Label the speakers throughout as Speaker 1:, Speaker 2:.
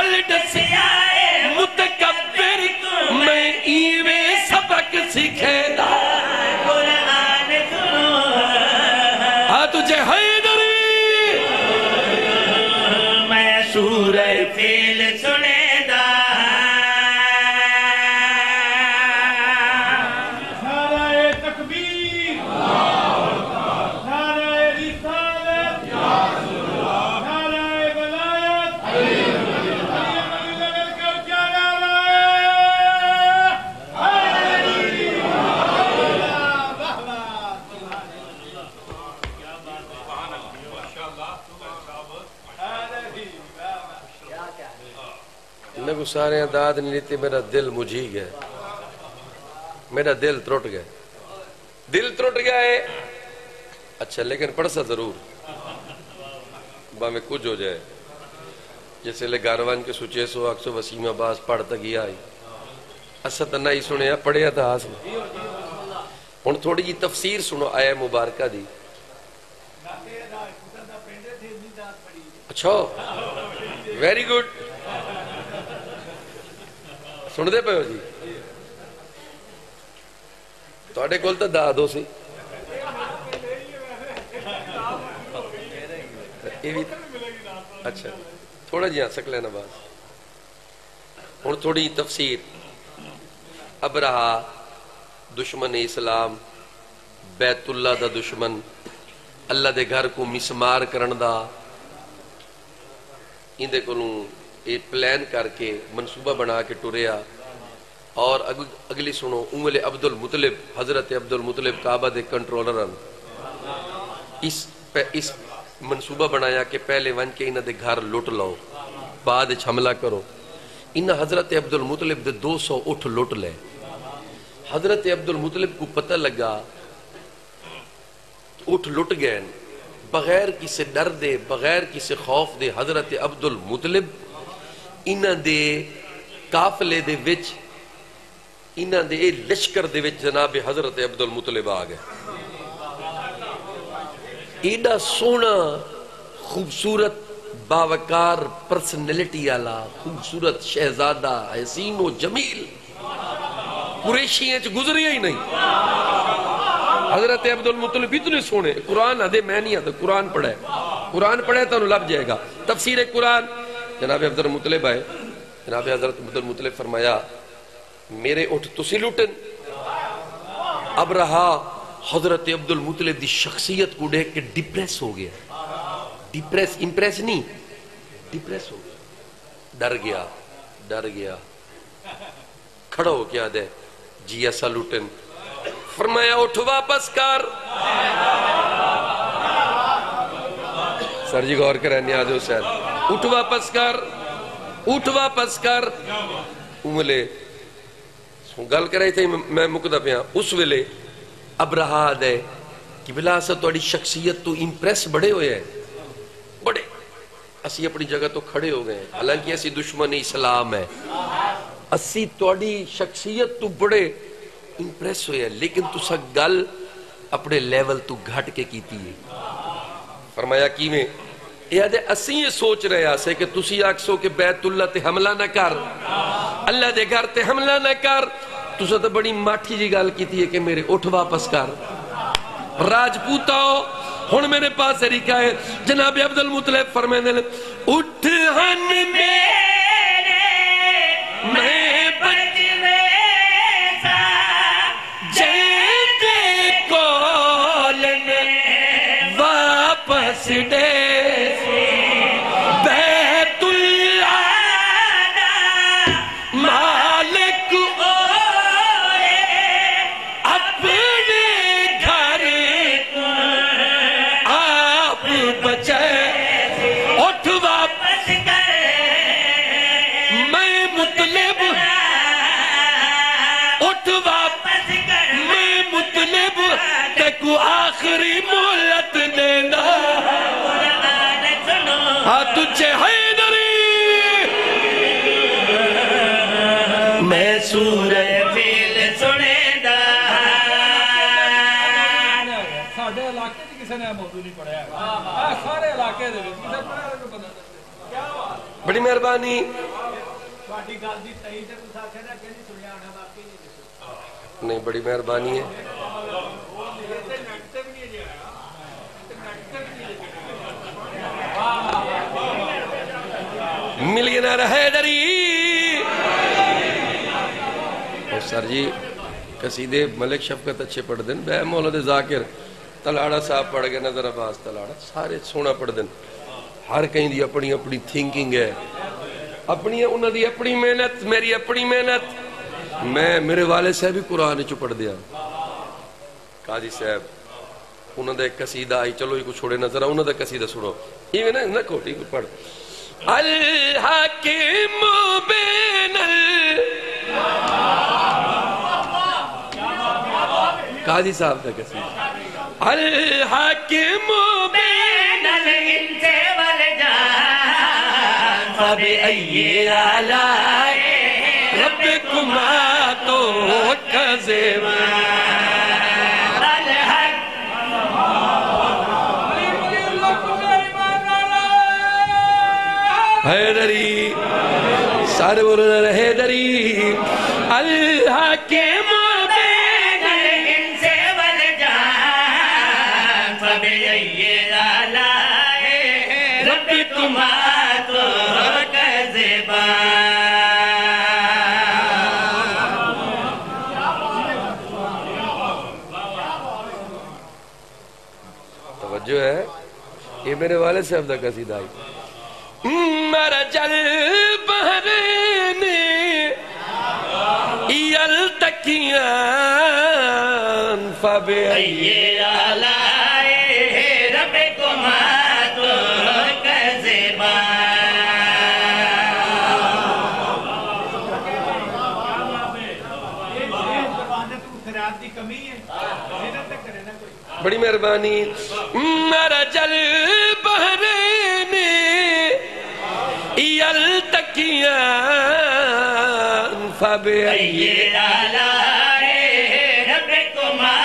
Speaker 1: گل دسیا متکبر میں ایویں سبق سکھے دا قرآن سنو ہاں تجھے حیدری میں سورہ فیل سنے دا
Speaker 2: نعرہ تکبیر نعرہ رسالت نعرہ ولایت علی لگل کر کیا نعرہ حیدری
Speaker 3: میں کو سارے داد نہیں لیتی میرا دل مجھی گیا میرا دل ترٹ گیا دل ترٹ گیا ہے اچھا لیکن پڑھسا ضرور میں کچھ ہو جائے جیسے لے گاروان کے سوچے سو اکسو وسیم عباس پڑھتا گیا آئی اسا تنہ ہی سنیا پڑھیا تھا آس میں ہن تھوڑی جی تفسیر سنو آیا مبارکہ دی اچھا ویری گڈ سن دے پہ ہو جی توڑے کول تا دا دو سی اچھا تھوڑا جی آسک لینا باز اور تھوڑی تفسیر ابرہا دشمن اسلام بیت اللہ دا دشمن اللہ دے گھر کو مسمار کرن دا ان دے کولوں ایک پلان کر کے منصوبہ بنا کے ٹوریا اور اگلی سنو امول عبد المطلب حضرت عبد المطلب کعبہ دے کنٹرولر اس منصوبہ بنایا کہ پہلے ون کے انہ دے گھر لوٹ لو بعد حملہ کرو انہ حضرت عبد المطلب دے 200 اٹھ لوٹ لے حضرت عبد المطلب کو پتہ لگا اٹھ لوٹ گئے بغیر کسی ڈر دے بغیر کسی خوف دے حضرت عبد المطلب انہ دے قافلے دے وچ انہ دے لشکر دے وچ جناب حضرت عبد المطلب آگئے ایڈا سونا خوبصورت باوقار پرسنلٹی آلا خوبصورت شہزادہ حسین و جمیل قریشیاں چھ گزری ہی نہیں حضرت عبد المطلب اتنے سونے قرآن آدھے میں نہیں آتا قرآن پڑھے تو انہوں لب جائے گا تفسیر قرآن جناب عبد المطلب آئے جناب حضرت عبد المطلب فرمایا میرے اٹھ تسی لوٹن اب رہا حضرت عبد المطلب دی شخصیت کو دیکھ کے ڈپریس ہو گیا امپریس نہیں ڈپریس ہو گیا ڈر گیا کھڑا ہو کیا دے جی ایسا لوٹن فرمایا اٹھ واپس کر سر جی غور کریں نیاز حسین اٹھ واپس کر امولے گل کر رہے تھے میں مقدہ پہ اس ویلے اب رہا دے کہ بلا سا توڑی شخصیت تو امپریس بڑے ہوئے ہیں بڑے اسی اپنی جگہ تو کھڑے ہو گئے ہیں حالانکہ ایسی دشمن اسلام ہے اسی توڑی شخصیت تو بڑے امپریس ہوئے ہیں لیکن تو سا گل اپنے لیول تو گھٹ کے کیتی ہے فرمایا کی میں یہ دے اسی یہ سوچ رہے آسے کہ تسی آکسو کہ بیت اللہ تے حملہ نہ کر اللہ دے گھر تے حملہ نہ کر تو سا تو بڑی ماٹھی جی گال کیتی ہے کہ میرے اٹھ واپس کر راجپوتاؤ ہن میرے پاس طریقہ ہے جناب عبد المطلب فرمائے اٹھ ہن میرے میں بچنے سا جیتے کولن واپس دے بیت اللہ مالک اوئے اپنے گھر آپ بچے اٹھ واپس کر میں مطلب اٹھ واپس کر میں مطلب تکو آخری مولت دینا ہاں تجھے حیدری میں سورہ فیل سنے دا
Speaker 2: ساڑھے علاقے دی کسی نے موضوع نہیں پڑھا ہے سارے علاقے دے کسی پڑھا ہے
Speaker 3: بڑی مہربانی
Speaker 2: ਤੁਹਾਡੀ ਗੱਲ ਦੀ ਤਈ ਤੇ ਤੁਸੀਂ ਆਖਿਆ ਨਾ ਕਿ ਨਹੀਂ ਸੁਣਿਆ ਹੋਣਾ ਵਾਕਈ ਨਹੀਂ ਦੱਸੋ
Speaker 3: نہیں بڑی مہربانی ہے
Speaker 2: ਤੇ ਨੈਟ ਤੇ ਵੀ ਨਹੀਂ ਅਜੇ ਆਇਆ ਤੇ ਨੈਟ ਤੇ ਵੀ ਨਹੀਂ
Speaker 3: ملینر حیدری اور سر جی قصیدے ملک شفقت اچھے پڑھ دن بے مولد ذاکر تلاڑا صاحب پڑھ گئے نظر عباس تلاڑا سارے سونا پڑھ دن ہر کہیں دی اپنی اپنی تھنکنگ ہے اپنی انہوں دی اپنی محنت میری اپنی محنت میں میرے والد صاحب ہی قرآن چو پڑھ دیا قاضی صاحب انہوں دا ایک قصیدہ آئی چلو یہ کو چھوڑے نظر انہوں دا قصیدہ سنو یہ نہ کوٹی کو پڑھ الحکیم بین قاضی صاحب کا قصیدہ الحکیم
Speaker 1: بین الانس والجان فبأي آلاء
Speaker 3: ربكما تكذبان حیدری سارے بولو حیدری الحکیم
Speaker 1: بین الانس والجان فبأي آلاء ربكما تكذبان
Speaker 3: توجہ ہے یہ میرے والد صاحب دا قصیدہ آئی مرج البحرین یلتقیان فبأي
Speaker 1: آلاء ربكما تكذبان
Speaker 3: بڑی مہربانی مرج البحرین یلتقیان فبأي
Speaker 1: آلاء ربكما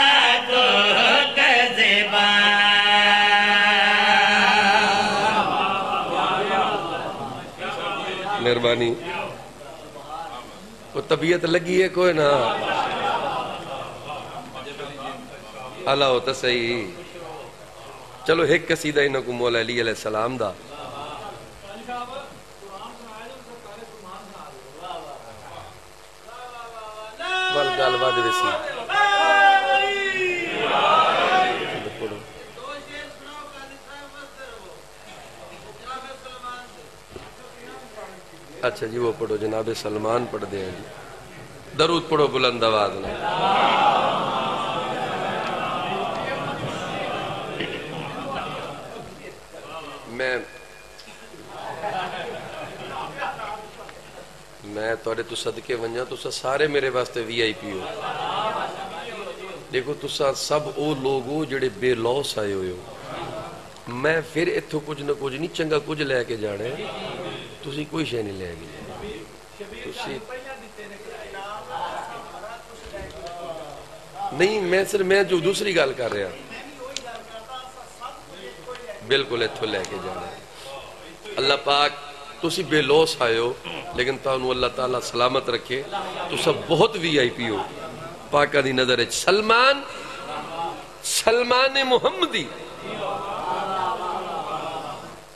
Speaker 1: تكذبان
Speaker 3: مہربانی کو طبیعت لگی ہے کوئی نہ اللہ ہوتا صحیح چلو ایک قصیدہ انہوں کو مولا علی علیہ السلام دا والگال واد ویسی اچھا جی وہ پڑھو جناب سلمان پڑھ دیں جی درود پڑھو بلند آواز میں میں توڑے تو صدقے ونجا تو سارے میرے واسطے وی آئی پی ہو دیکھو تو سب او لوگو جڑے بے لوس آئے ہوئے ہو میں پھر اتھو کچھ نہ کچھ نہیں چنگا کچھ لے کے جانے تسی کوئی شے نہیں لے گی نہیں میں صرف میں جو دوسری گال کر رہا بالکل اتھو لے کے جانے اللہ پاک تسی بے لوس آئے ہو لیکن تانو اللہ تعالیٰ سلامت رکھے تو سب بہت وی آئی پی ہو پاکہ دی نظر ہے سلمان محمدی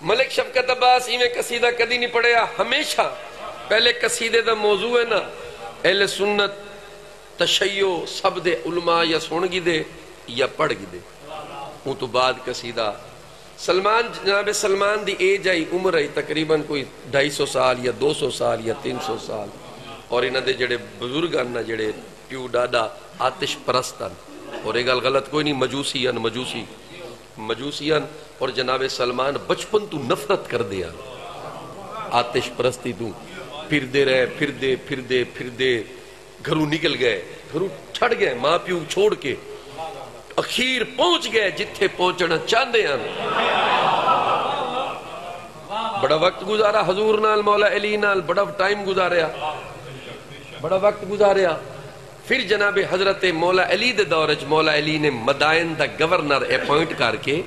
Speaker 3: ملک شفقت عباس میں قصیدہ کدی نہیں پڑھیا ہمیشہ پہلے قصیدے دا موضوع ہے نا اہل سنت تشیع سب دے علماء یا سن گی دے یا پڑھ گی دے وہ تو بعد قصیدہ سلمان جناب سلمان دی ایج آئی عمر آئی تقریباً کوئی 250 سال یا 200 سال یا 300 سال اور انہ دے جڑے بزرگان نا جڑے پیو ڈاڈا آتش پرستان اور ایک غلط کوئی نہیں مجوسیان اور جناب سلمان بچپن تو نفرت کر دیا آتش پرستی تو پھر دے گھروں نکل گئے گھروں چھڑ گئے ماں پیو چھوڑ کے اخیر پہنچ گئے جتھے پہنچنا چاندے ہیں بڑا وقت گزارا حضور نال مولا علی نال بڑا ٹائم گزاریا بڑا وقت گزاریا پھر جناب حضرت مولا علی دے دورج مولا علی نے مدائن دا گورنر اپوائنٹ کر کے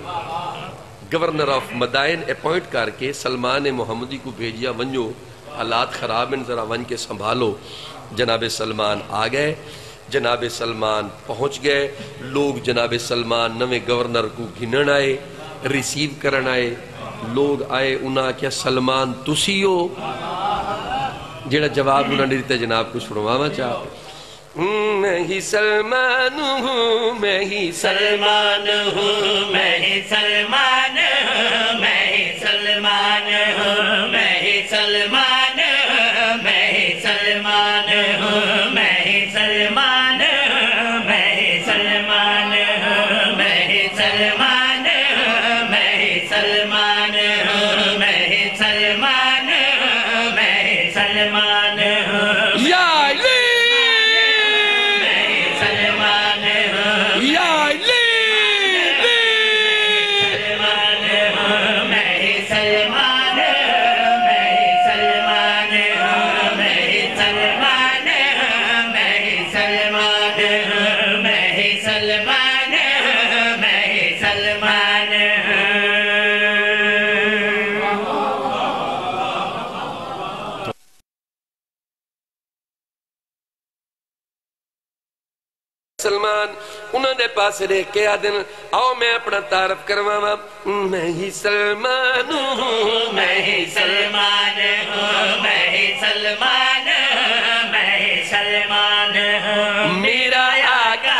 Speaker 3: گورنر آف مدائن اپوائنٹ کر کے سلمان محمدی کو بھیجیا ونجو حالات خراب ہیں ذرا ون کے سنبھالو. جناب سلمان آ گئے. جناب سلمان پہنچ گئے. لوگ جناب سلمان نویں گورنر کو گھنن آئے, ریسیو کرن آئے. لوگ آئے انہاں کیا سلمان تسی ہو؟ جیڑا جواب انہاں نے دیتا جناب کچھ فرماوا چاہتے. میں ہی سلمان ہوں, میں ہی
Speaker 1: سلمان ہوں, میں ہی سلمان ہوں, میں ہی سلمان ہوں, میں ہی سلمان ہوں, میں ہی سلمان ہوں, میں ہی سلمان ہوں, میں ہی سلمان ہوں, میں ہی سلمان ہوں, میں ہی سلمان ہوں, میں ہی سلمان ہوں, میں ہی سلمان ہوں.
Speaker 3: یا علی سلمان انہوں نے پاس رہ کے آدن آؤ میں اپنا تعارف کرواواں. میں ہی سلمان ہوں,
Speaker 1: میں ہی سلمان ہوں, میں ہی سلمان ہوں, میں ہی سلمان ہوں.
Speaker 3: میرا آقا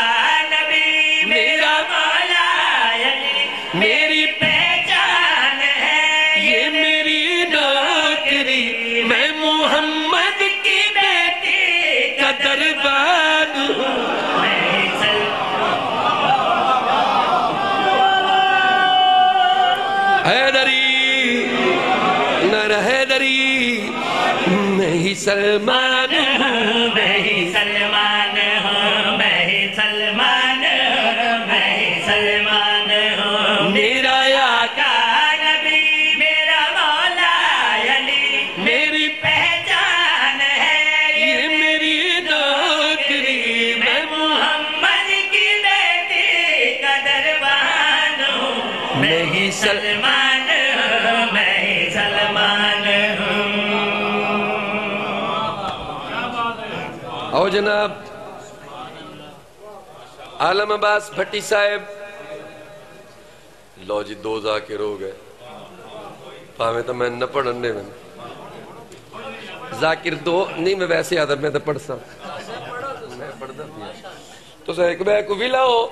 Speaker 1: نبی میرا مولا علی میری پہچان ہے,
Speaker 3: یہ میری نوکری, میں محمد
Speaker 1: کی بیٹی
Speaker 3: کا دربان ہوں. حیدری نر حیدری, میں ہی سلمان ہوں,
Speaker 1: میں ہی سلمان ہوں, میں ہی سلمان ہوں, میں ہی سلمان ہوں.
Speaker 3: میرا آقا
Speaker 1: نبی میرا مولا علی
Speaker 3: میری
Speaker 1: پہچان ہے,
Speaker 3: یہ میری نوکری, میں
Speaker 1: محمد کی بیٹی کا دربان ہوں.
Speaker 3: میں ہی
Speaker 1: سلمان ہوں, میں ہی سلمان ہوں.
Speaker 3: آؤ جناب عالم عباس بھٹی صاحب. لو جی دو ذاکر ہو گئے, پاہمیں تو میں نہ پڑھنے میں ذاکر دو نہیں, میں ویسے آدھر میں تو پڑھ سا میں پڑھنا تو سا ایک بے کو بھی لاؤ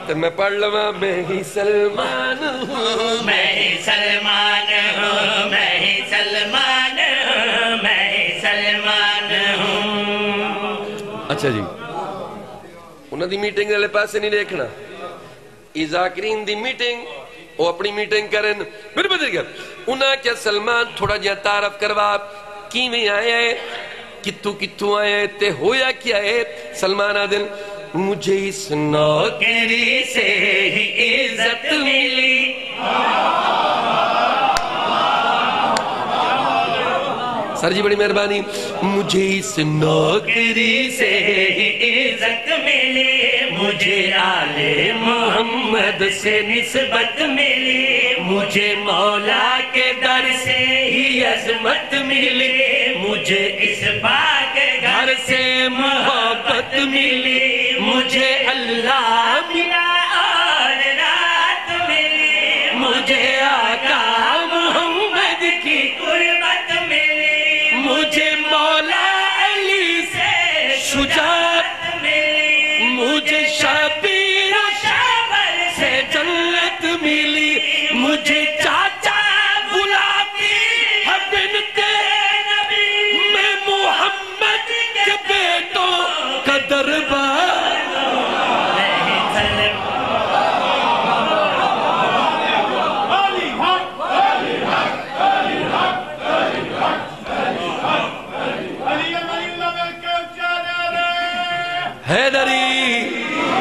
Speaker 3: تو میں پڑھ لما. میں ہی سلمان ہوں,
Speaker 1: میں ہی سلمان ہوں, میں ہی سلمان ہوں, میں ہی سلمان ہوں.
Speaker 3: اچھا جی انہوں دی میٹنگ والے پاسے نہیں دیکھنا, ای ذاکرین دی میٹنگ وہ اپنی میٹنگ کرن. میرے بدل گیا انہاں کیا سلمان تھوڑا جہاں تعارف کروا, کیویں آیا ہے, کتوں آیا ہے, تے ہویا کیا ہے. سلمان آدن مجھے اس نوکری
Speaker 1: سے ہی عزت ملی,
Speaker 3: سر جی بڑی مہربانی. مجھے اس نوکری
Speaker 1: سے ہی عزت ملی, مجھے آل محمد سے نسبت ملی, مجھے مولا کے در سے ہی عظمت ملی, مجھے اس پاک گھر سے محبت ملی, مجھے اللہ ملا اور رات ملی, مجھے آقا محمد کی قربت ملی, مجھے مولا علی سے شجاعت ملی, مجھے شبیر و شابر سے جنت ملی, مجھے چاچا بلاتی ہے بنت نبی,
Speaker 3: میں محمد کے بیٹوں کا دربار. حیدری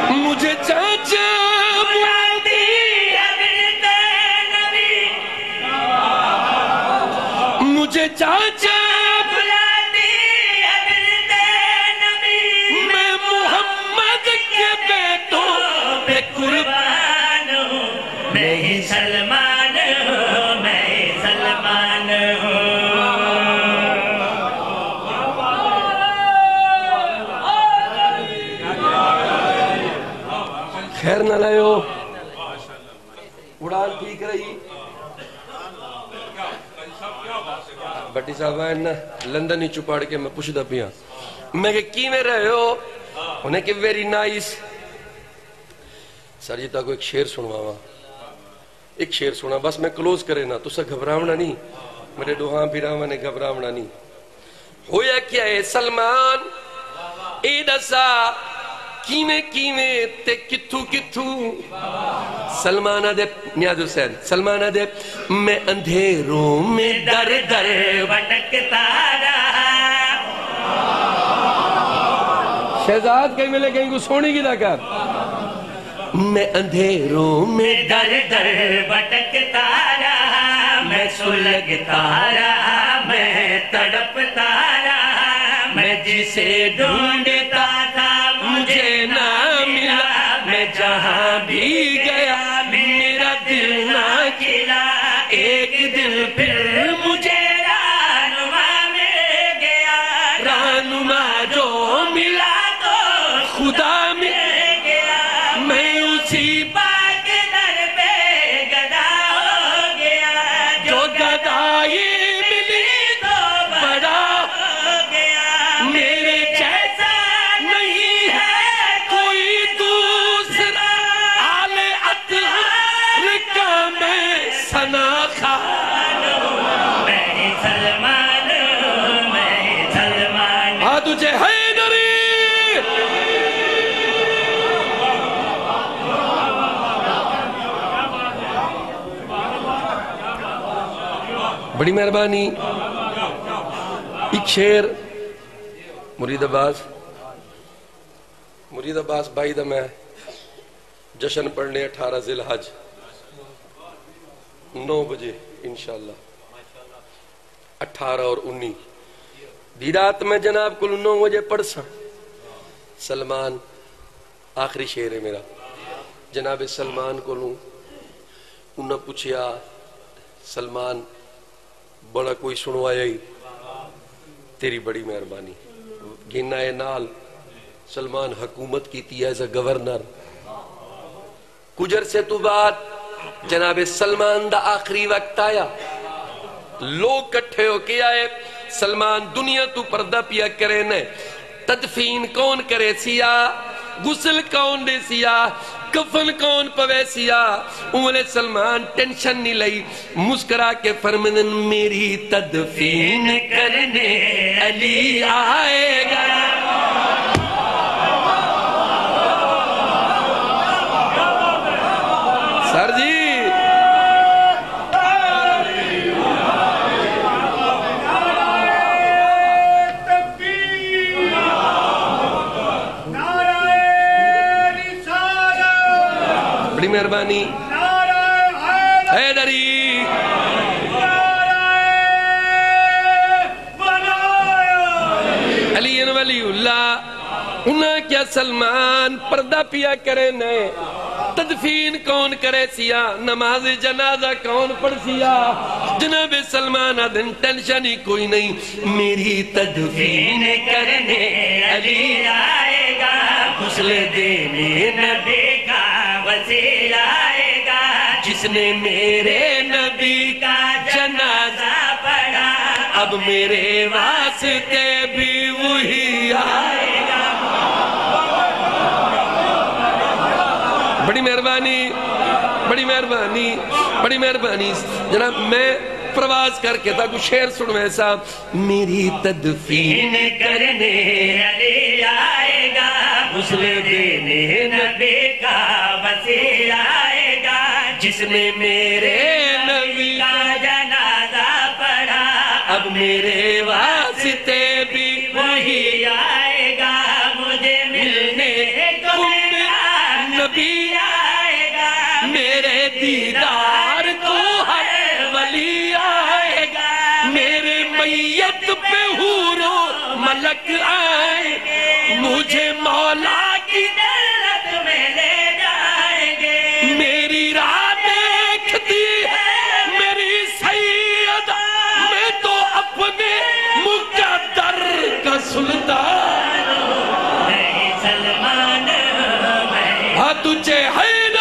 Speaker 3: مجھے چاچا
Speaker 1: بلاتی ہے بنت نبی,
Speaker 3: مجھے چاچا
Speaker 1: بلاتی ہے بنت نبی,
Speaker 3: میں محمد کے بیٹوں پہ قربان
Speaker 1: ہوں, میں ہی سلمان ہوں, میں ہی سلمان ہوں.
Speaker 3: نہ لائے ہو اڑان ٹھیک رہی بٹی صاحب آئے نا لندن ہی چپاڑ کے میں پوچھ دا پیا میں کہ کی میں رہے ہو انہیں کہ ویری نائس سر جی تاکو ایک شیر سنوا ہوا ایک شیر سنا بس میں کلوز کرے نا تو سا گھبراونا نہیں میرے دوہاں پیراونا نے گھبراونا نہیں ہویا کیا ہے سلمان اے دسا کیویں کیویں تے کتھو کتھو سلمانہ دے نیاز حسین سلمانہ دے میں اندھیروں میں در در
Speaker 1: بھٹکتا رہا
Speaker 3: شہزاد کہیں ملے کہیں کو سونی کی دا کر میں اندھیروں میں
Speaker 1: در در بھٹکتا رہا میں سلگتا رہا میں تڑپتا رہا میں جسے ڈھونڈتا تھا مجھے نہ ملا میں جہاں بھی گیا میرا دل نہ کھلا ایک دل پھر مجھے رہنما مل گیا
Speaker 3: رہنما جو ملا
Speaker 1: تو
Speaker 3: خدا میں
Speaker 1: گیا
Speaker 3: میں اسی
Speaker 1: پاک در پہ گدا ہو گیا
Speaker 3: جو گدائی ملی
Speaker 1: تو
Speaker 3: بڑا
Speaker 1: ہو گیا
Speaker 3: میرے
Speaker 1: جیسا
Speaker 3: نہیں ہے کوئی دوسرا آل اطہر کا میں سنا خان
Speaker 1: میں سلمان میں سلمان
Speaker 3: ہاں تجھے حیدری بڑی مہربانی ایک شیر مرید عباس بائی دا میں جشن پڑھنے 18 ذی الحج 9 بجے انشاءاللہ 18 اور 19 دیرات میں جناب کل 9 بجے پڑھ سا سلمان آخری شیر ہے میرا جناب سلمان کو لوں انہوں پوچھیا سلمان بڑا کوئی سنوایا ہی تیری بڑی مہربانی گینا اے نال سلمان حکومت کی تھی ایز اے گورنر کجر سے تو بات جناب سلمان دا آخری وقت آیا لوگ کٹھے ہو کے آئے سلمان دنیا تو پردہ پیا کرے نے تدفین کون کرے سیا غسل کون دے سیا کفن کون پوے سیا اولے سلمان ٹینشن نہیں لئی مسکرا کے فرمنن میری تدفین کرنے علی آئے گا سر جی بڑی مہربانی حیدری علی ولی اللہ انہاں کیا سلمان پردہ پیا کرے نے تدفین کون کرے سیا نماز جنازہ کون پڑھ سیا جناب سلمان دن ٹینشن ہی کوئی نہیں میری تدفین کرنے علی
Speaker 1: آئے گا غسل دینے نبی کا وسیلہ آئے گا
Speaker 3: جس نے میرے نبی کا
Speaker 1: جنازہ پڑھا
Speaker 3: اب میرے واسطے بھی وہی آئے گا بڑی مہربانی بڑی مہربانی بڑی مہربانی جناب میں پرواز کر کے تھا کچھ شعر سنو ایسا میری تدفین کرنے
Speaker 1: علی آئے گا غسل دینے نبی کا وسیلہ آئے گا
Speaker 3: جس نے میرے نبی
Speaker 1: کا جنازہ پڑھا
Speaker 3: اب میرے واسطے بھی
Speaker 1: وہی آئے گا مجھے ملنے کو میرا نبی آئے گا
Speaker 3: میرے دیدار کو ہر ولی آئے گا میرے میت پہ حور و ملک آئے گے مجھے مولا کی
Speaker 1: جنت میں لے جائیں گے
Speaker 3: میری راہ دیکھتی ہے میری سیدہ میں تو اپنے مقدر کا سلطان
Speaker 1: میں سلمان میں
Speaker 3: تجھے ہے